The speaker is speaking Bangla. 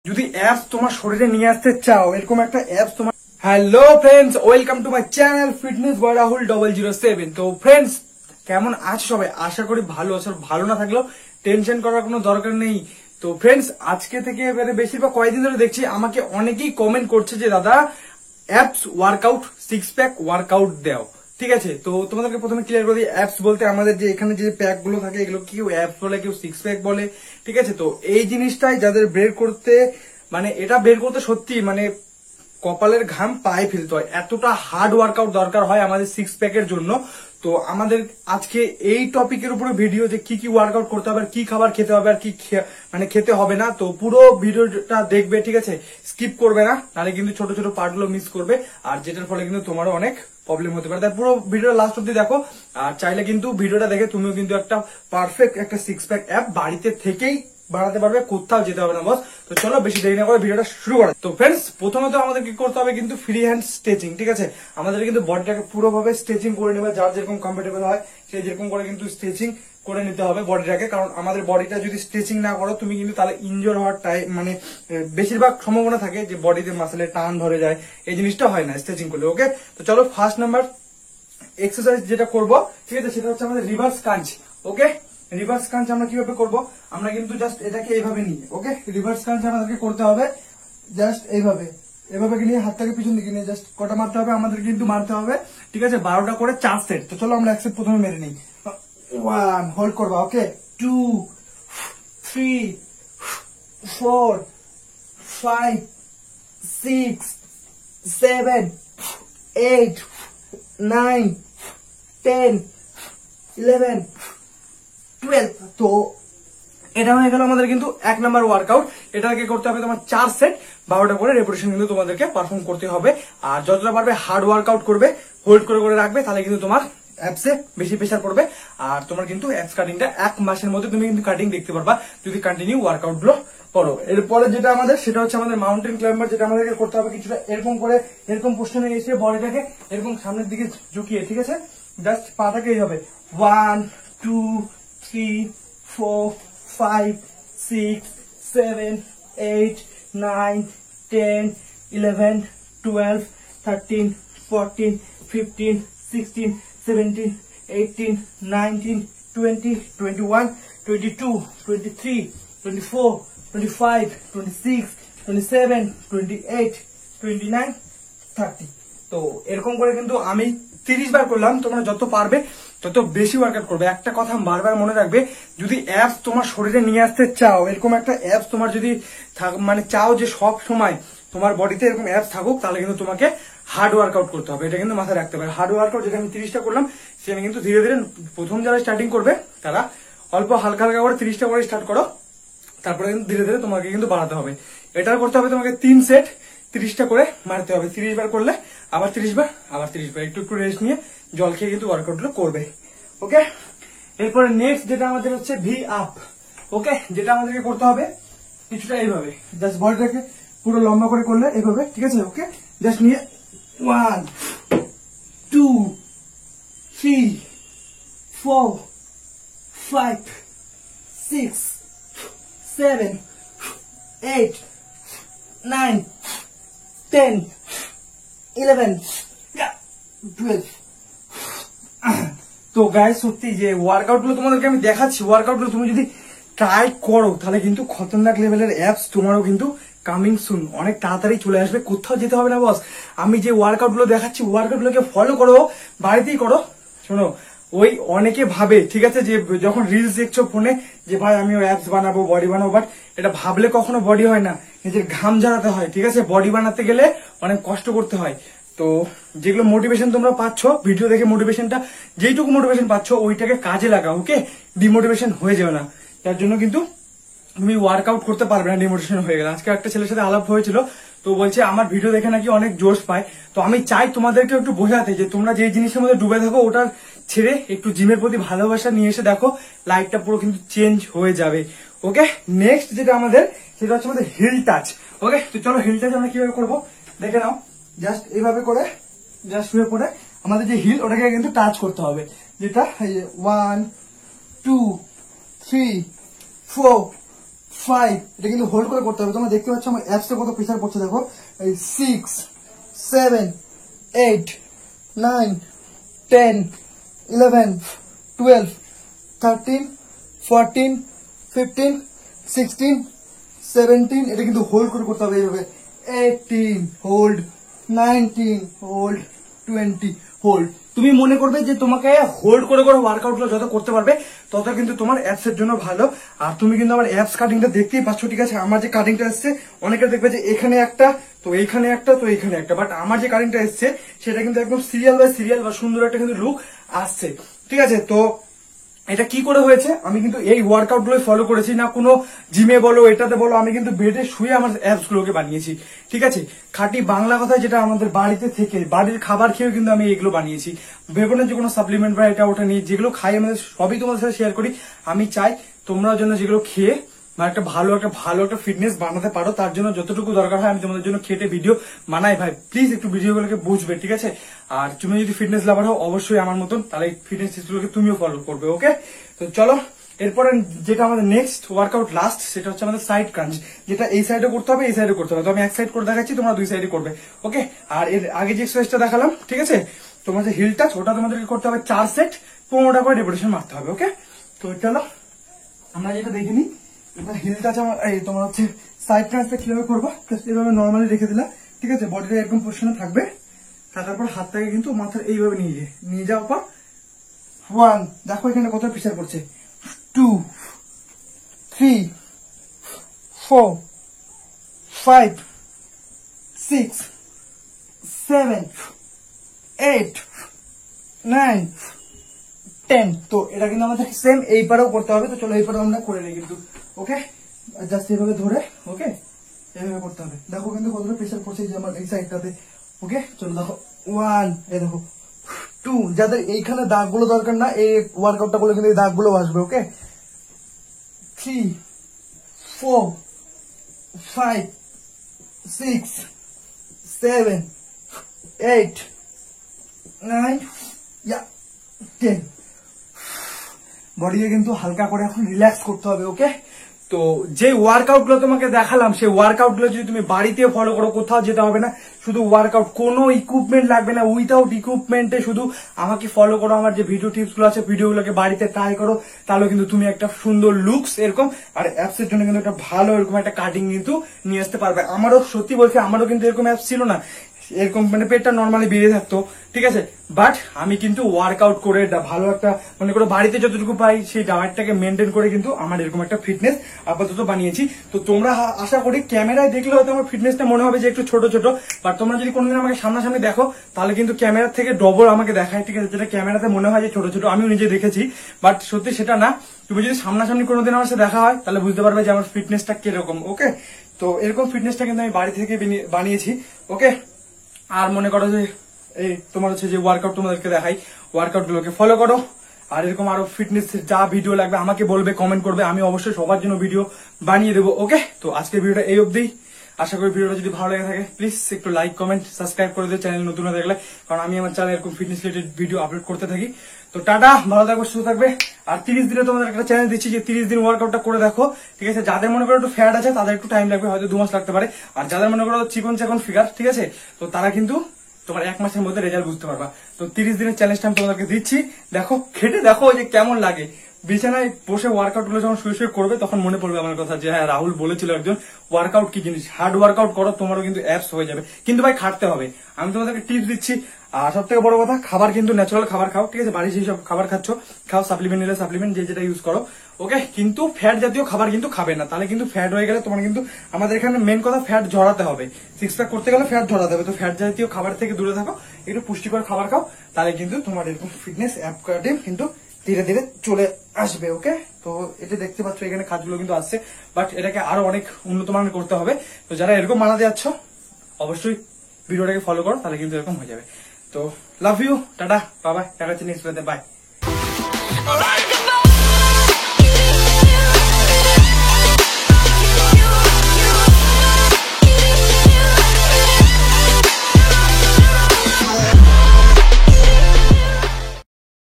যদি অ্যাপস তোমার শরীরে নিয়ে আসতে চাও, এরকম একটা অ্যাপস তোমার। Hello friends, welcome to my channel fitness boy Rahul 007। তো ফ্রেন্ডস, কেমন আছো সবাই? আশা করি ভালো আছো। ভালো না থাকলেও টেনশন করার কোনো দরকার নেই। তো ফ্রেন্ডস, আজকে থেকে এবারে বেশিরভাগ কয়েকদিন ধরে দেখছি আমাকে অনেকেই কমেন্ট করছে যে দাদা apps workout, six pack workout দাও। ঠিক আছে, তো তোমাদেরকে প্রথমে ক্লিয়ার করে দিই, অ্যাপস বলতে আমাদের যে এখানে যে প্যাক গুলো থাকে এগুলো কেউ অ্যাপস বলে, কেউ সিক্স প্যাক বলে। ঠিক আছে, তো এই জিনিসটাই যাদের বের করতে, মানে এটা বের করতে সত্যি মানে কপালের ঘাম পায়ে ফেলতে হয়, এতটা হার্ড ওয়ার্কআউট দরকার হয় আমাদের সিক্স প্যাকের জন্য। তো আমাদের আজকে এই টপিকের উপরে ভিডিও, যে কি কি ওয়ার্কআউট করতে হবে, আর কি খাবার খেতে হবে, আর কি মানে খেতে হবে না। তো পুরো ভিডিওটা দেখবে, ঠিক আছে, স্কিপ করবে না, নাহলে কিন্তু ছোট ছোট পার্টগুলো মিস করবে, আর যেটার ফলে কিন্তু তোমারও অনেক প্রবলেম হতে পারে। তাই পুরো ভিডিওটা লাস্ট অব্দি দেখো। আর চাইলে কিন্তু ভিডিওটা দেখে তুমিও কিন্তু একটা পারফেক্ট একটা সিক্স প্যাক অ্যাপ বাড়িতে থেকেই বানাতে পারবে, কোথাও যেতে হবে না বস। তো চলো বেশি দেরি না করে ভিডিওটা শুরু করা। তো ফ্রেন্ডস, প্রথমত আমাদের কি করতে হবে কিন্তু ফ্রি হ্যান্ড স্ট্রেচিং। ঠিক আছে, আমাদের কিন্তু বডিটাকে পুরোভাবে স্ট্রেচিং করে নেবে, যার যেরকম কমফোর্টেবল হয় সেই যেরকম করে কিন্তু স্ট্রেচিং করে নিতে হবে বডিটাকে। কারণ আমাদের বডিটা যদি স্ট্রেচিং না করো তুমি কিন্তু তাহলে ইনজোর হওয়ার টাইম, মানে বেশিরভাগ সম্ভাবনা থাকে যে বডিতে মাসেলে টান ধরে যায়। এই জিনিসটা হয় না স্ট্রেচিং করলে। ওকে, তো চলো ফার্স্ট নাম্বার এক্সারসাইজ যেটা করবো, ঠিক আছে, সেটা হচ্ছে আমাদের রিভার্স কাঞ্চ। ওকে, রিভার্স কাঞ্চ আমরা কিভাবে করব? আমরা কিন্তু জাস্ট এটাকে এইভাবে নিয়ে, ওকে, রিভার্স কাঞ্চ আমাদেরকে করতে হবে জাস্ট এইভাবে, এভাবে নিয়ে হাতটাকে পিছন দিকে নিয়ে জাস্ট কটা মারতে হবে আমাদের, কিন্তু মারতে হবে, ঠিক আছে, 12টা করে 4 সেট। তো চলো আমরা এক সেট প্রথমে মেরে নিই। 1 হোল্ড করবা, ওকে, 2 3 4 5 6 7 8 9 10 11 12। তো এটা হয়ে গেল আমাদের কিন্তু 1 নাম্বার ওয়ার্কআউট। এটাকে করতে হবে তোমার 4 সেট, 12টা করে রেপিটেশন কিন্তু তোমাদেরকে পারফর্ম করতে হবে। আর যতটা পারবে হার্ড ওয়ার্কআউট করবে, হোল্ড করে করে রাখবে, তাহলে কিন্তু তোমার অ্যাপসে বেশি প্রেসার পড়বে। আর তোমার কিন্তু অ্যাপস কাটিংটা 1 মাসের মধ্যে তুমি কিন্তু কাটিং দেখতে পারবা যদি কন্টিনিউ ওয়ার্কআউট গুলো করো। এরপরে যেটা আমাদের, সেটা হচ্ছে আমাদের মাউন্টেন ক্লাইম্বার। যেটা আমাদেরকে করতে হবে কিছুটা এরকম করে, এরকম পোস্টনে এসে বডিটাকে এরকম সামনের দিকে ঝুঁকিয়ে, ঠিক আছে, জাস্ট পাটাকে এইভাবে 1 2 3 4 5 6 7 8 9 10 11 12 13 14 15 16 17 18 19 20 21 22 23 24 25 26 27 28 29 30। তো এরকম করে কিন্তু আমি 30 বার করলাম। তোমরা যত পারবে তত বেশি ওয়ার্কআউট করবে। একটা কথা বারবার মনে রাখবে, যদি অ্যাপস তোমার শরীরে নিয়ে আসতে চাও, এরকম একটা অ্যাপস তোমার যদি মানে চাও যে সব সময় তোমার বডিতে এরকম অ্যাপস থাকুক, তাহলে কিন্তু তোমাকে হার্ড ওয়ার্কআউট করতে হবে। এটা কিন্তু মাথায় রাখতে হবে। হার্ড ওয়ার্কআউট যেটা আমি 30টা করলাম, সেটা কিন্তু ধীরে ধীরে, প্রথম যারা স্টার্টিং করবে তারা অল্প হালকা হালকা করে 30টা করে স্টার্ট করো, তারপরে কিন্তু ধীরে ধীরে তোমাকে কিন্তু বাড়াতে হবে। এটা করতে হবে তোমাকে 3 সেট, 30টা করে মারতে হবে। 30 বার করলে আবার 30 বার, আবার 30 বার, একটু একটু রেস্ট নিয়ে জল খেয়ে কিন্তু ওয়ার্কআউট গুলো করবে। ওকে, এরপরে নেক্সট যেটা আমাদের হচ্ছে ভি আপ। ওকে, যেটা আমাদেরকে করতে হবে কিছুটা এইভাবে, জাস্ট বডিটাকে পুরো লম্বা করে করলে এইভাবে, ঠিক আছে। ওকে, জাস্ট নিয়ে 1 2 3 4 5 6 7 8 9 10 11 12। তো গাইস, সত্যি যে ওয়ার্কআউট গুলো তোমাদেরকে আমি দেখাচ্ছি, ওয়ার্কআউট গুলো তুমি যদি ট্রাই করো তাহলে কিন্তু খতরনাক লেভেলের অ্যাপস তোমারও কিন্তু কামিং সুন, অনেক তাড়াতাড়ি চলে আসবে। কোথাও যেতে হবে না বস। আমি যে ওয়ার্কআউট গুলো দেখাচ্ছি, ওয়ার্কআউট গুলোকে ফলো করো, বাড়িতেই করো। শোনো, ওই অনেকে ভাবে, ঠিক আছে, যে যখন রিলস দেখছো ফোনে যে ভাই আমি অ্যাপস বানাবো, বডি বানাবো, বাট এটা ভাবলে কখনো বডি হয় না। নিজের ঘাম ঝরাতে হয়, ঠিক আছে। বডি বানাতে গেলে অনেক কষ্ট করতে হয়। তো যেগুলো মোটিভেশন তোমরা পাচ্ছ ভিডিও দেখে, মোটিভেশনটা যেইটুকু মোটিভেশন পাচ্ছ ওইটাকে কাজে লাগাও। ওকে, ডিমোটিভেশন হয়ে যাবে না। তার জন্য কিন্তু তুমি ওয়ার্কআউট করতে পারবে না ডিমোটিভেশন হয়ে গেলে। আজকে একটা ছেলের সাথে আলাপ হয়েছিল, তো বলছে আমার ভিডিও দেখে নাকি অনেক জোশ পায়। তো আমি চাই তোমাদেরকে একটু বোঝাতে যে তোমরা যে জিনিসের মধ্যে ডুবে থাকো ওটার ছেড়ে একটু জিমের প্রতি ভালোবাসা নিয়ে এসে দেখো, লাইফটা পুরো কিন্তু চেঞ্জ হয়ে যাবে। ওকে, নেক্সট যেটা আমাদের, সেটা হচ্ছে আমাদের হিল টাচ। ওকে, তো চলো হিল টাচ আমরা কিভাবে করবো দেখে নাও। জাস্ট এইভাবে করে জাস্ট শুয়ে পড়ে আমাদের যে হিল, ওটাকে কিন্তু টাচ করতে হবে। যেটা 1 2 3 4 5, এটা কিন্তু হোল্ড করে করতে হবে। তোমরা দেখতে পাচ্ছ আমার অ্যাপসে কত প্রেসার পড়ছে, দেখো 6 7 8 9 10 11 12 13 14 15 16 17, এটা কিন্তু হোল্ড করে করতে হবে এইভাবে। 18 হোল্ড, 19 হোল্ড, 20 হোল্ড। তুমি মনে করবে যে তোমাকে হোল্ড করে করে ওয়ার্কআউট গুলো যত করতে পারবে তত কিন্তু তোমার অ্যাপস এর জন্য ভালো। আর তুমি কিন্তু আমার অ্যাপস কাটিংটা দেখতেই পাচ্ছ, ঠিক আছে। আমার যে কাটিংটা এসছে, অনেকে দেখবে যে এখানে একটা, তো এইখানে একটা, তো এইখানে একটা, বাট আমার যে কাটিংটা এসছে সেটা কিন্তু একদম সিরিয়াল বাই সিরিয়াল বা সুন্দর একটা কিন্তু লুক আসছে, ঠিক আছে। তো এটা কি করে হয়েছে, আমি কিন্তু এই ওয়ার্কআউট গুলো ফলো করেছি না, কোনো জিমে বলো এটাতে বলো, আমি কিন্তু বেডে শুয়ে আমার অ্যাপস গুলোকে বানিয়েছি, ঠিক আছে। খাঁটি বাংলা কথায় যেটা আমাদের বাড়িতে থেকে বাড়ির খাবার খেয়েও কিন্তু আমি এগুলো বানিয়েছি। ভেবো না যে কোনো সাপ্লিমেন্ট বা এটা ওটা নিয়ে, যেগুলো খাই আমাদের সবই তোমাদের সাথে শেয়ার করি। আমি চাই তোমরা জন্য যেগুলো খেয়ে বা একটা ভালো একটা ফিটনেস বানাতে পারো, তার জন্য যতটুকু দরকার হয় আমি তোমাদের জন্য খেটে ভিডিও বানাই। ভাই প্লিজ একটু ভিডিওগুলোকে বুঝবে, ঠিক আছে। আর তুমি যদি ফিটনেস লাভার হও অবশ্যই আমার মতন, তাহলে ফিটনেস টিপসগুলোকে তুমিও ফলো করবে, ওকে। তো চলো এরপরে যেটা আমাদের নেক্সট ওয়ার্কআউট লাস্ট, সেটা হচ্ছে আমাদের সাইড ক্রাঞ্চ, যেটা এই সাইডে করতে হবে, এই সাইডে করতে হবে। তো আমি এক সাইড করে দেখাচ্ছি, তোমরা দুই সাইডে করবে, ওকে। আর এর আগে যে এক্সারসাইজটা দেখালাম, ঠিক আছে, তোমার যে হিল টাচ, ওটা তোমাদেরকে করতে হবে 4 সেট, 15টা করে রেপিটেশন মারতে হবে, ওকে। তো চলো আমরা যেটা দেখে নিই। এবার হিল টাচ আমার এই তোমার হচ্ছে সাইড ট্রান্সটা কিভাবে করবো, এইভাবে নর্মালি রেখে দিলা, ঠিক আছে। বডিটা এরকম পজিশনে থাকবে, তারপর হাতটাকে কিন্তু মাথার এইভাবে নিয়ে যাওয়ার পর 1, দেখো এখানে কত প্রেসার পড়ছে, 2 3 4 5 6 7 8 9 10। তো এটা কিন্তু আমাদের সেম এই পারেও করতে হবে। তো চলো এই পারেও আমরা করে নিই কিন্তু, ওকে। জাস্ট এইভাবে ধরে, ওকে, এইভাবে করতে হবে। দেখো কিন্তু কতটা প্রেসার পড়ছে যে আমার এই সাইডটাতে, ওকে। চলো দেখো 1, এই দেখো 2, যাদের এইখানে দাগগুলো দরকার না, এই ওয়ার্কআউটটা করলে কিন্তু এই দাগগুলো আসবে, ওকে। 3 4 5 6 7 8 9 10। বডিকে কিন্তু হালকা করে এখন রিল্যাক্স করতে হবে, ওকে। তো যে ওয়ার্কআউট গুলো তোমাকে দেখালাম, সেই ওয়ার্কআউট গুলো যদি তুমি বাড়িতে ফলো করো, কোথাও যেতে হবে না, শুধু ওয়ার্কআউট, কোনো ইকুইপমেন্ট লাগবে না, উইথাউট ইকুইপমেন্টে শুধু আমাকে ফলো করো, আমার যে ভিডিও টিপস গুলো আছে ভিডিওগুলোকে বাড়িতে ট্রাই করো, তাহলে কিন্তু তুমি একটা সুন্দর লুকস এরকম আর অ্যাপস এর জন্য কিন্তু একটা ভালো এরকম একটা কাটিং কিন্তু নিয়ে আসতে পারবে। আমারও সত্যি বলছি, আমারও কিন্তু এরকম অ্যাপস ছিল না, এরকম মানে পেটটা নর্মালি বেড়ে থাকতো, ঠিক আছে। বাট আমি কিন্তু ওয়ার্কআউট করে ভালো একটা মনে করো বাড়িতে যতটুকু পাই সেই ডায়েটটাকে মেনটেন করে কিন্তু আমার এরকম একটা ফিটনেস আপাতত বানিয়েছি। তো তোমরা আশা করি ক্যামেরায় দেখলে হয়তো আমার ফিটনেসটা মনে হবে যে একটু ছোট ছোট, বাট তোমরা যদি কোনোদিন আমাকে সামনাসামনি দেখো তাহলে কিন্তু ক্যামেরার থেকে ডবল আমাকে দেখায়, ঠিক আছে। যেটা ক্যামেরাতে মনে হয় যে ছোট ছোট, আমিও নিজে দেখেছি, বাট সত্যি সেটা না। তুমি যদি সামনাসামনি কোনোদিন আমার সাথে দেখা হয় তাহলে বুঝতে পারবে যে আমার ফিটনেসটা কিরকম, ওকে। তো এরকম ফিটনেসটা কিন্তু আমি বাড়ি থেকে বানিয়েছি, ওকে। আর মনে করো যে এই তোমার হচ্ছে যে ওয়ার্কআউট তোমাদেরকে দেখাই, ওয়ার্কআউট গুলোকে ফলো করো। আর এরকম আরো ফিটনেস যা ভিডিও লাগবে আমাকে বলবে, কমেন্ট করবে, আমি অবশ্যই সবার জন্য ভিডিও বানিয়ে দেবো, ওকে। তো আজকের ভিডিওটা এই অবধি। আশা করি ভিডিওটা যদি ভালো লেগে থাকে প্লিজ একটু লাইক কমেন্ট সাবস্ক্রাইব করে দিও চ্যানেল নতুন হয়ে থাকলে, কারণ আমি আমার চ্যানেলে এরকম ফিটনেস রিলেটেড ভিডিও আপলোড করতে থাকি। তো টাটা, ভালো থাকবে, সুস্থ থাকবে। আর 30 দিনে তোমাদের একটা চ্যালেঞ্জ দিচ্ছি যে 30 দিন ওয়ার্কআউটটা করে দেখো, ঠিক আছে। যাদের মনে করো একটু ফ্যাট আছে তাদের একটু টাইম লাগবে, হয়তো 2 মাস লাগতে পারে। আর যাদের মনে করো চিকন চাকন ফিগার, ঠিক আছে, তো তারা কিন্তু তোমার 1 মাসের মধ্যে রেজাল্ট বুঝতে পারবা। তো 30 দিনের চ্যালেঞ্জটা আমি তোমাদেরকে দিচ্ছি, দেখো খেটে দেখো যে কেমন লাগে। বিছানায় বসে ওয়ার্কআউট গুলো যখন শুয়ে শুয়ে করবে তখন মনে পড়বে আমার কথা যে হ্যাঁ রাহুল বলেছিল একজন ওয়ার্কআউট কি জিনিস। হার্ড ওয়ার্কআউট করো, তোমারও কিন্তু অ্যাপস হয়ে যাবে, কিন্তু ভাই খাটতে হবে। আমি তোমাদেরকে টিপস দিচ্ছি। আর সব থেকে বড় কথা, খাবার কিন্তু ন্যাচারাল খাবার খাও, ঠিক আছে। বাড়ি যেই সব খাবার খাচ্ছ খাও, সাপ্লিমেন্ট নিলে সাপ্লিমেন্ট যে যেটা ইউজ করো, ওকে। কিন্তু ফ্যাট জাতীয় খাবার কিন্তু খাবে না, তাহলে কিন্তু ফ্যাট হয়ে গেলে তোমার কিন্তু আমাদের এখানে মেন কথা ফ্যাট ঝরাতে হবে। 6 প্যাক করতে গেলে ফ্যাট ঝরাতে হবে। তো ফ্যাট জাতীয় খাবার থেকে দূরে থাকো, একটু পুষ্টিকর খাবার খাও, তাহলে কিন্তু তোমার এরকম ফিটনেস অ্যাপ কাটিং কিন্তু ধীরে ধীরে চলে আসবে, ওকে। তো এটা দেখতে পাচ্ছ এখানে কাজগুলো কিন্তু আসছে, বাট এটাকে আরো অনেক উন্নত মানের করতে হবে। তো যারা এরকম বানাতে যাচ্ছ অবশ্যই ভিডিওটাকে ফলো করো, তাহলে কিন্তু এরকম হয়ে যাবে। তো লাভ ইউ, টাটা, বাই, দেখা হচ্ছে নেক্সট ভিডিওতে, বাই।